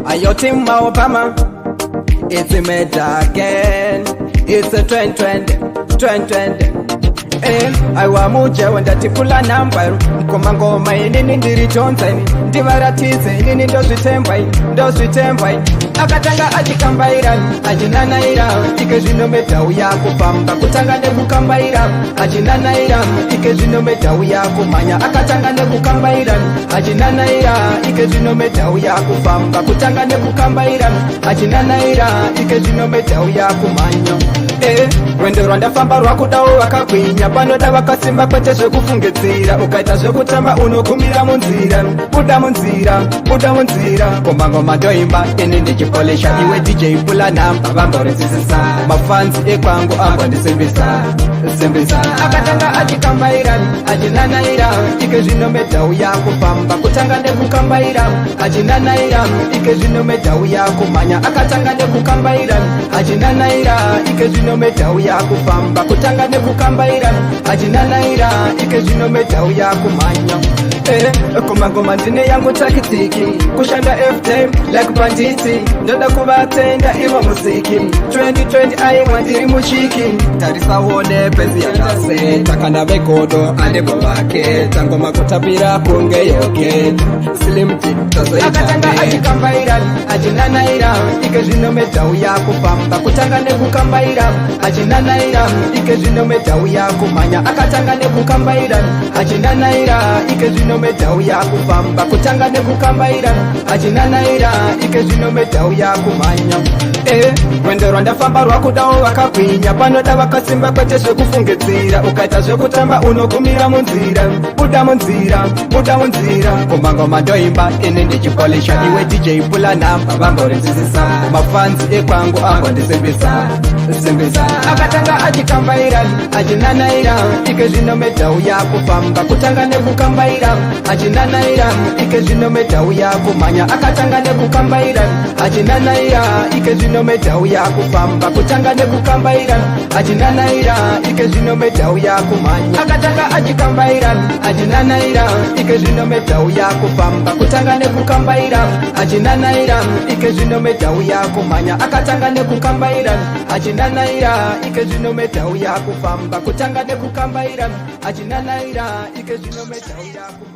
Ayo team Maobama, it's a meta again. It's a 2020. Aiwa muja wenda tipula namba Mkoma ngoma inini ndiritonza ini Ndivaratize inini ndozvitemba Akatanga Achikambaira Achinanaira Ike zvinometa uya kupamba Kutanga nekukambaira Achinanaira Ike zvinometa uya kumanya Akatanga nekukambaira Achinanaira Ike zvinometa uya kupamba Kutanga nekukambaira Achinanaira Ike zvinometa uya kumanya Wendo rwanda famba rwakudawo wakagwinya panoda vakasimba kwete zvekufungidzira ukaita zvekutamba unokumira munzira buda munzira kombangoma ndoimba ini ndichipolisha iwe DJ pula namba vamboridzisisa mafanzi ekwangu ambondisimbisa Akatanga Achikambaira achinanaira ike zvinometa uya kufamba kutanga nekukambaira achinanaira ike zvinometa uya kumanya Akatanga nekukambaira achinanaira ike zvinometa uya kufamba kutanga nekukambaira achinanaira ike zvinometa uya kumanya Komangoma ndine yangu takitiki kushanda F-time like banditi ndoda kuvatenda iwa muziki 2020 aimwa ndiri muchiki tarisa wone pezi yakase takana vekodo anebo vake tangoma kutapira kunge yoke silimti tozoita Akatanga Achikambaira achinanaira ike zvinometa uya kufamba kutanga nekukambaira achinanaira ike zvinometa uya kumanya Akatanga nekukambaira achinanaira ike zvinometa uya kufamba kutanga nekukambaira achinanaira ike zvinometa uya kumanya Wendo rwandafamba rwakudawo wakagwinya panoda vakasimba kwete zvekufungidzira ukaita zvekutamba unokumira munzira buda munzira kombangoma ndoimba ini ndichipolisha iwe DJ pula namba vamboridzisisa mafanzi ekwangu ambondisimbisa Akatanga Achikambaira achinanaira ike zvinometa uya kufamba kutanga nekukambaira achinanaira ike zvinometa uya kumanya Akatanga nekukambaira achinanaira ike zvinometa uya kufamba kutanga nekukambaira achinanaira ike zvinometa uya kumanya Akatanga Achikambaira achinanaira ike zvinometa uya kufamba kutanga nekukambaira achinanaira ike zvinometa uya kumanya Akatanga nekukambaira achinanaira ike zvinometa uya kufamba kutanga nekukambaira achinanaira ike zvinometa uya kumanya